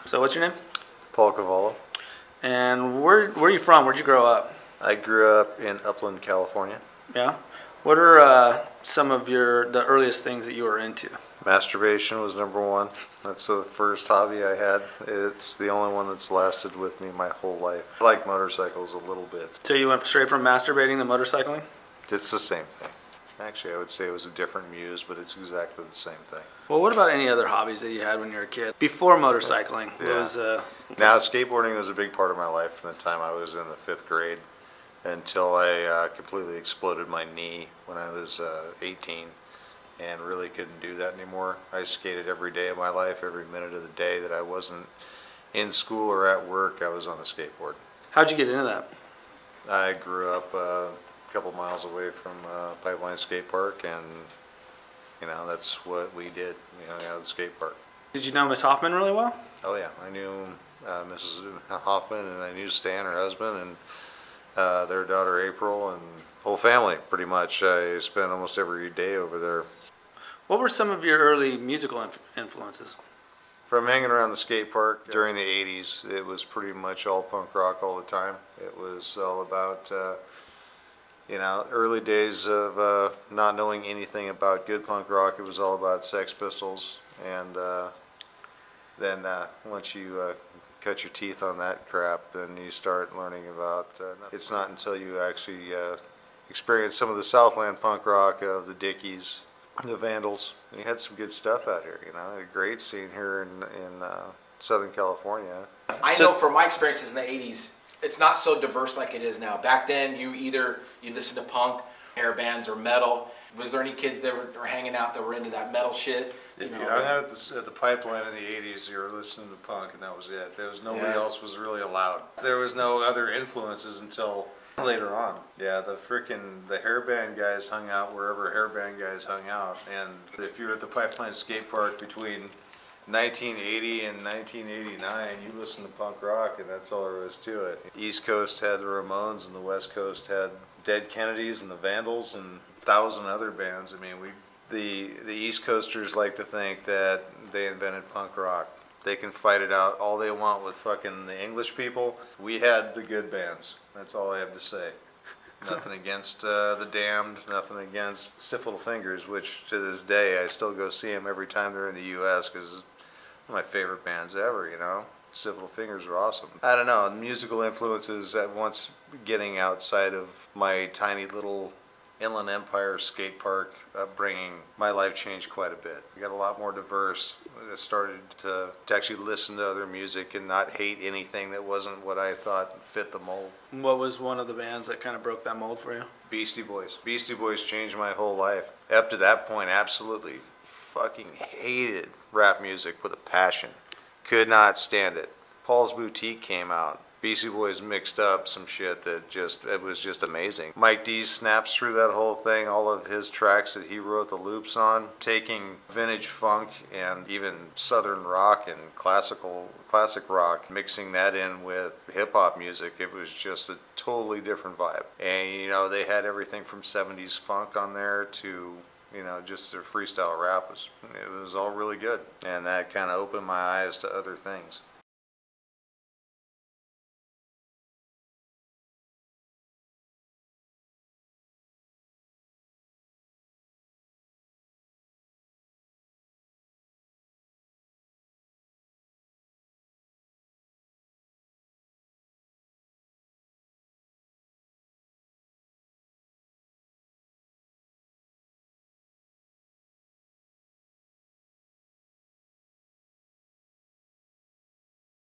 So what's your name? Paul Cavallo. And where are you from? Where'd you grow up? I grew up in Upland, California. Yeah. What are some of the earliest things that you were into? Masturbation was number one. That's the first hobby I had. It's the only one that's lasted with me my whole life. I like motorcycles a little bit. So you went straight from masturbating to motorcycling? It's the same thing. Actually, I would say it was a different muse, but it's exactly the same thing. Well, what about any other hobbies that you had when you were a kid? Before motorcycling? Yeah. Now, skateboarding was a big part of my life from the time I was in the 5th grade until I completely exploded my knee when I was 18 and really couldn't do that anymore. I skated every day of my life, every minute of the day that I wasn't in school or at work, I was on a skateboard. How'd you get into that? I grew up a couple miles away from Pipeline Skate Park, and that's what we did. The skate park. Did you know Miss Hoffman really well? Oh yeah, I knew Mrs. Hoffman, and I knew Stan, her husband, and their daughter April, and whole family pretty much. I spent almost every day over there. What were some of your early musical influences? From hanging around the skate park during the 80s, it was pretty much all punk rock all the time. It was all about early days of not knowing anything about good punk rock. It was all about Sex Pistols, and then once you cut your teeth on that crap, then you start learning about. It's not until you actually experience some of the Southland punk rock of the Dickies, the Vandals. And you had some good stuff out here. A great scene here in Southern California. I know from my experiences in the 80s, it's not so diverse like it is now. Back then, you listened to punk, hair bands, or metal. Was there any kids that were hanging out that were into that metal shit? If you hung out at the Pipeline in the 80s, you were listening to punk, and that was it. There was nobody else was really allowed. There was no other influences until later on. Yeah, the hairband guys hung out wherever hairband guys hung out. And if you were at the Pipeline Skate Park between 1980 and 1989, you listened to punk rock, and that's all there was to it. East Coast had the Ramones, and the West Coast had Dead Kennedys and the Vandals and 1,000 other bands. I mean, the East Coasters like to think that they invented punk rock. They can fight it out all they want with fucking the English people. We had the good bands. That's all I have to say. Nothing against the Damned, nothing against Stiff Little Fingers, which to this day I still go see them every time they're in the U.S. because it's one of my favorite bands ever, Stiff Little Fingers are awesome. I don't know, musical influences at once getting outside of my tiny little Inland Empire skate park upbringing, my life changed quite a bit. I got a lot more diverse. I started to actually listen to other music and not hate anything that wasn't what I thought fit the mold. What was one of the bands that kind of broke that mold for you? Beastie Boys. Beastie Boys changed my whole life. Up to that point, absolutely fucking hated rap music with a passion. Could not stand it. Paul's Boutique came out. Beastie Boys mixed up some shit that it was just amazing. Mike D's snaps through that whole thing, all of his tracks that he wrote the loops on, taking vintage funk and even southern rock and classic rock, mixing that in with hip-hop music. It was just a totally different vibe. And, they had everything from 70s funk on there to just their freestyle rap. It was all really good. And that kind of opened my eyes to other things.